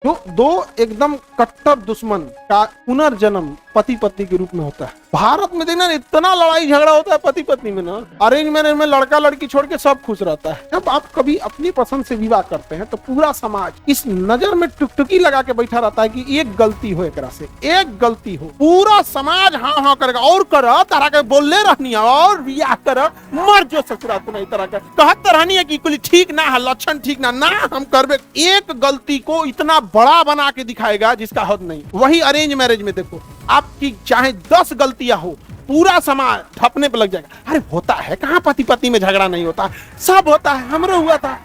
जो दो एकदम कट्टर दुश्मन का पुनर्जन्म पति पत्नी के रूप में होता है। भारत में देखना इतना लड़ाई झगड़ा होता है पति पत्नी में ना, अरेंज मैरिज में लड़का लड़की छोड़ के सब खुश रहता है। जब आप कभी अपनी पसंद से विवाह करते हैं तो पूरा समाज इस नजर में टुकटुकी लगा के बैठा रहता है कि एक गलती हो, एकरा से एक गलती हो, पूरा समाज हाँ हाँ करेगा और कर तरह के बोलने रहनी है और विवाह कर मर जो ससुरा तुम्हें तरह का कहत रहनी है कि कुल ठीक ना है, लक्षण ठीक ना हम करबे। एक गलती को इतना बड़ा बना के दिखाएगा जिसका हद नहीं। वही अरेंज मैरिज में देखो, आपकी चाहे 10 गलतियां हो पूरा समाज ठपने पर लग जाएगा। अरे होता है कहाँ पति पत्नी में झगड़ा नहीं होता, सब होता है, हमरो हुआ था।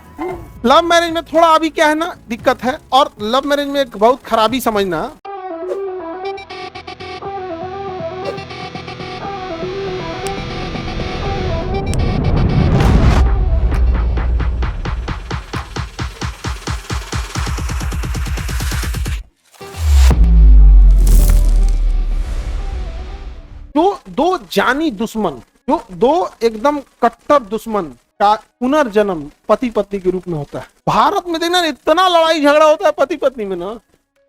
लव मैरिज में थोड़ा अभी क्या है ना दिक्कत है, और लव मैरिज में एक बहुत खराबी समझना, जो दो जानी दुश्मन, जो दो एकदम कट्टर दुश्मन का पुनर्जन्म पति पत्नी के रूप में होता है। भारत में देखना इतना लड़ाई झगड़ा होता है पति पत्नी में ना,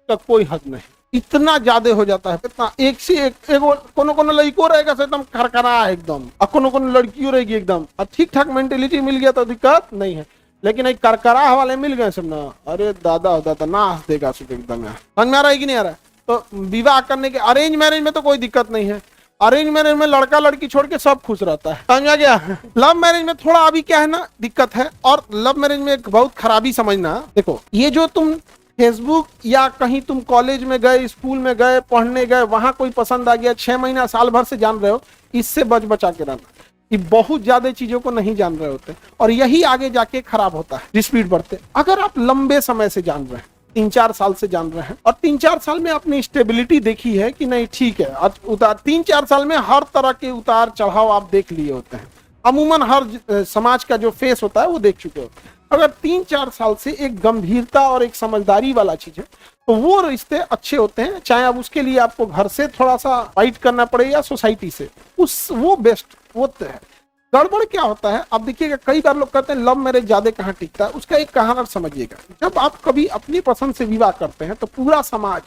का कोई हद नहीं, इतना ज्यादा हो जाता है। इतना एक से एक कोनो कोनो लड़को रहेगा एकदम खरखरा है एकदम, और कोनो कोनो लड़कियों रहेगी एकदम, और ठीक ठाक मेंटेलिटी मिल गया तो दिक्कत नहीं है। लेकिन एक करकरा वाले मिल गए सब ना, अरे दादा दादा नाच देगा सब एकदम। समझ में आ रहा है कि नहीं आ रहा है? तो विवाह करने के अरेंज मैरिज में तो कोई दिक्कत नहीं है, अरेंज मैरिज में लड़का लड़की छोड़ के सब खुश रहता है। समझ आ गया? लव मैरिज में थोड़ा अभी क्या है ना दिक्कत है, और लव मैरिज में एक बहुत खराबी समझना, देखो ये जो तुम फेसबुक या कहीं तुम कॉलेज में गए, स्कूल में गए, पढ़ने गए, वहां कोई पसंद आ गया, 6 महीना साल भर से जान रहे हो, इससे बच बचा के रहना। ये बहुत ज्यादा चीजों को नहीं जान रहे होते, और यही आगे जाके खराब होता है स्पीड बढ़ते। अगर आप लंबे समय से जान रहे हैं, 3-4 साल से जान रहे हैं, और 3-4 साल में अपनी स्टेबिलिटी देखी है कि नहीं ठीक है, उतार 3-4 साल में हर तरह के उतार चढ़ाव आप देख लिए होते हैं, अमूमन हर समाज का जो फेस होता है वो देख चुके होते हैं। अगर 3-4 साल से एक गंभीरता और एक समझदारी वाला चीज है तो वो रिश्ते अच्छे होते हैं, चाहे अब उसके लिए आपको घर से थोड़ा सा फाइट करना पड़े या सोसाइटी से, वो बेस्ट होते हैं। गड़बड़ क्या होता है, अब देखिएगा कई बार लोग कहते हैं लव मैरिज ज्यादा कहाँ टिकता है, उसका एक कहानी समझिएगा। जब आप कभी अपनी पसंद से विवाह करते हैं तो पूरा समाज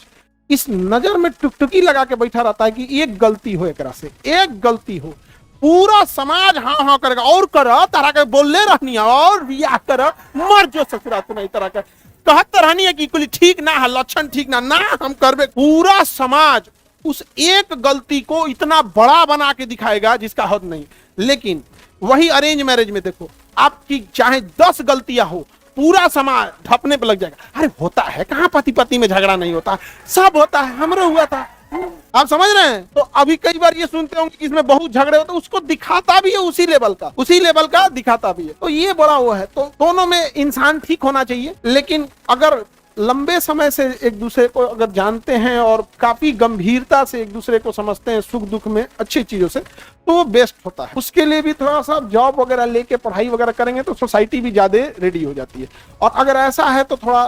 इस नजर में टुकटुकी लगा के बैठा रहता है कि एक गलती हो, एकरा से एक गलती हो, पूरा समाज हाँ हाँ करेगा और कर तरह के बोलने रहनी है और विवाह कर मर जो ससुरा तुम्हें तरह का कहत रहनी है कि कुल ठीक ना है, लक्षण ठीक ना हम करबे। पूरा समाज उस एक गलती को इतना बड़ा बना के दिखाएगा जिसका हद नहीं। लेकिन वही अरेंज मैरिज में देखो, आपकी चाहे 10 गलतियां हो पूरा समाज ठपने पर लग जाएगा। अरे होता है कहाँ पति पत्नी में झगड़ा नहीं होता, सब होता है, हमरो हुआ था। आप समझ रहे हैं? तो अभी कई बार ये सुनते होंगे कि इसमें बहुत झगड़े होते, उसको दिखाता भी है उसी लेवल का दिखाता भी है। तो ये बड़ा वो है, तो दोनों में इंसान ठीक होना चाहिए। लेकिन अगर लंबे समय से एक दूसरे को अगर जानते हैं और काफी गंभीरता से एक दूसरे को समझते हैं सुख दुख में अच्छी चीजों से, तो वो बेस्ट होता है। उसके लिए भी थोड़ा सा जॉब वगैरह लेके पढ़ाई वगैरह करेंगे तो सोसाइटी भी ज्यादा रेडी हो जाती है। और अगर ऐसा है तो थोड़ा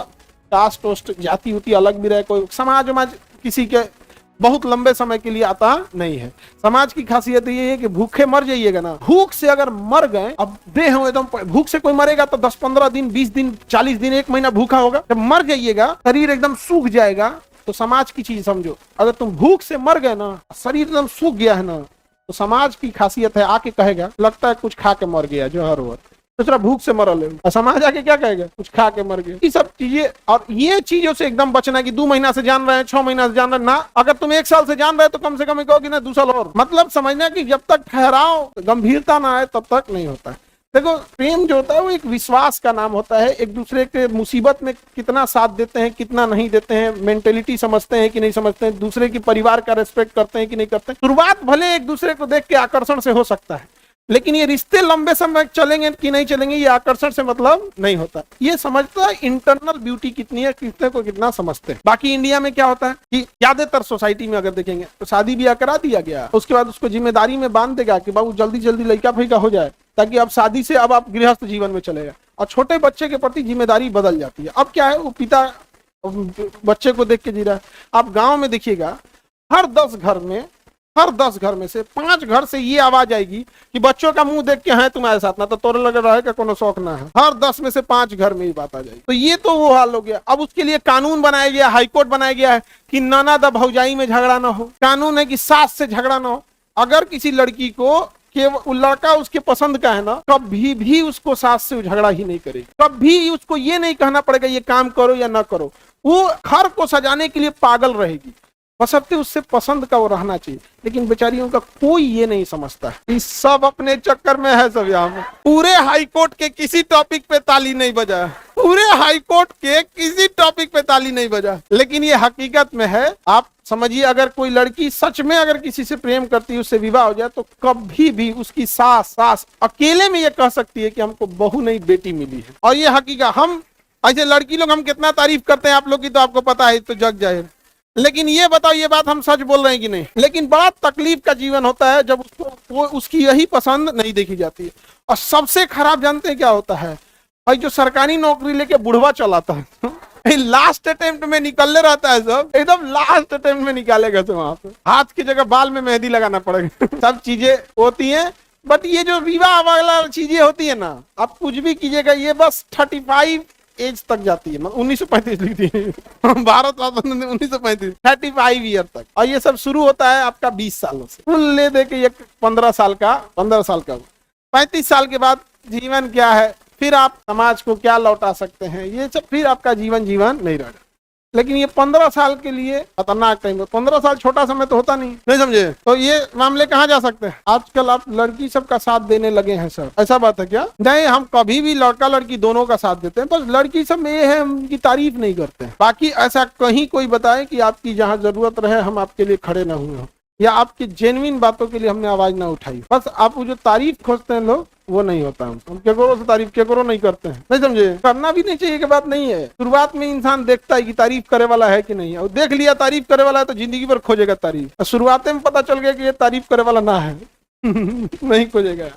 कास्ट वोस्ट जाति उती अलग भी रहे, कोई समाज वमाज किसी के बहुत लंबे समय के लिए आता नहीं है। समाज की खासियत ये है कि भूखे मर जाइएगा ना, भूख से अगर मर गए, अब देह हो एकदम, भूख से कोई मरेगा तो 10-15 दिन 20 दिन 40 दिन 1 महीना भूखा होगा, जब मर जाइएगा शरीर एकदम सूख जाएगा। तो समाज की चीज समझो, अगर तुम भूख से मर गए ना, शरीर एकदम सूख गया है ना, तो समाज की खासियत है आके कहेगा लगता है कुछ खा के मर गया जो हर वक्त, दूसरा भूख से मरल है, समाज आके क्या कहेगा कुछ खा के मर गए। ये सब चीजें, और ये चीजों से एकदम बचना कि 2 महीना से जान रहे हैं, 6 महीना से जान रहे हैं ना, अगर तुम 1 साल से जान रहे हो तो कम से कम कहोगे ना 2 साल और, मतलब समझना कि जब तक ठहराव गंभीरता ना आए तब तक नहीं होता है। देखो प्रेम जो होता है वो एक विश्वास का नाम होता है, एक दूसरे के मुसीबत में कितना साथ देते हैं कितना नहीं देते हैं, मेंटेलिटी समझते हैं कि नहीं समझते हैं, दूसरे की परिवार का रेस्पेक्ट करते हैं कि नहीं करते हैं। शुरुआत भले एक दूसरे को देख के आकर्षण से हो सकता है, लेकिन ये रिश्ते लंबे समय चलेंगे कि नहीं चलेंगे ये आकर्षण से मतलब नहीं होता। ये समझता है इंटरनल ब्यूटी कितनी है, कितने को कितना समझते हैं। बाकी इंडिया में क्या होता है कि ज्यादातर सोसाइटी में अगर देखेंगे तो शादी ब्याह करा दिया गया, उसके बाद उसको जिम्मेदारी में बांध देगा कि बाबू जल्दी जल्दी लड़का फैका हो जाए, ताकि अब शादी से अब आप गृहस्थ जीवन में चलेगा, और छोटे बच्चे के प्रति जिम्मेदारी बदल जाती है। अब क्या है, वो पिता बच्चे को देख के जी रहा है। आप गाँव में देखिएगा, हर 10 घर में हर 10 घर में से 5 घर से ये आवाज आएगी कि बच्चों का मुंह देख के है तुम्हारे साथ ना तो तोरे लगे रहे का कोनो शौक ना है। हर 10 में से 5 घर में ये बात आ जाएगी। तो ये तो वो हाल हो गया। अब उसके लिए कानून बनाया गया, हाईकोर्ट बनाया गया है कि ननद भौजाई में झगड़ा ना हो। कानून है कि सास से झगड़ा ना हो। अगर किसी लड़की को कि वो लड़का उसके पसंद का है ना, कभी भी उसको सास से झगड़ा ही नहीं करेगी। कभी उसको ये नहीं कहना पड़ेगा ये काम करो या ना करो। वो घर को सजाने के लिए पागल रहेगी, बशर्ते उससे पसंद का वो रहना चाहिए। लेकिन बेचारियों का कोई ये नहीं समझता है। इस सब अपने चक्कर में है सब। यहाँ में पूरे हाईकोर्ट के किसी टॉपिक पे ताली नहीं बजा, पूरे हाईकोर्ट के किसी टॉपिक पे ताली नहीं बजा। लेकिन ये हकीकत में है। आप समझिए, अगर कोई लड़की सच में अगर किसी से प्रेम करती है, उससे विवाह हो जाए, तो कभी भी उसकी सास अकेले में ये कह सकती है कि हमको बहू नहीं बेटी मिली है। और ये हकीकत, हम ऐसे लड़की लोग हम कितना तारीफ करते हैं आप लोग की तो आपको पता है, तो जग जाहिर। लेकिन ये बताओ, ये बात हम सच बोल रहे हैं कि नहीं? लेकिन बड़ा तकलीफ का जीवन होता है जब उसको उसकी यही पसंद नहीं देखी जाती है। और सबसे खराब जानते हैं क्या होता है? भाई जो सरकारी नौकरी लेके बुढ़वा चलाता है, लास्ट अटेम्प्ट में निकलने रहता है, सब एकदम लास्ट अटेम्प्ट में निकालेगा। तो वहां पे हाथ की जगह बाल में मेहंदी लगाना पड़ेगा। सब चीजें होती हैं, बट ये जो विवाह वाला चीजें होती है ना, आप कुछ भी कीजिएगा, ये बस 35 एज तक जाती है। 1935 लिखती है भारत 1935, 35 ईयर तक। और ये सब शुरू होता है आपका 20 सालों से। फुल ले दे के 15 साल का 35 साल के बाद जीवन क्या है, फिर आप समाज को क्या लौटा सकते हैं, ये सब फिर आपका जीवन नहीं रहेगा। लेकिन ये 15 साल के लिए खतरनाक टाइम है। 15 साल छोटा समय तो होता नहीं समझे? तो ये मामले कहाँ जा सकते हैं? आजकल आप लड़की सबका साथ देने लगे हैं सर, ऐसा बात है क्या? नहीं, हम कभी भी लड़का लड़की दोनों का साथ देते हैं, बस लड़की सब में ये है उनकी तारीफ नहीं करते हैं। बाकी ऐसा कहीं कोई बताए कि आपकी जहाँ जरूरत रहे हम आपके लिए खड़े ना हुए हो, या आपकी जेन्युइन बातों के लिए हमने आवाज ना उठाई। बस आप वो जो तारीफ खोजते हैं लोग, वो नहीं होता। हम केकरो से तारीफ केकरो नहीं करते हैं, नहीं समझे? करना भी नहीं चाहिए की बात नहीं है। शुरुआत में इंसान देखता है कि तारीफ करे वाला है कि नहीं है, और देख लिया तारीफ करे वाला है तो जिंदगी भर खोजेगा तारीफ। शुरुआत में पता चल गया कि ये तारीफ करे वाला ना है नहीं खोजेगा।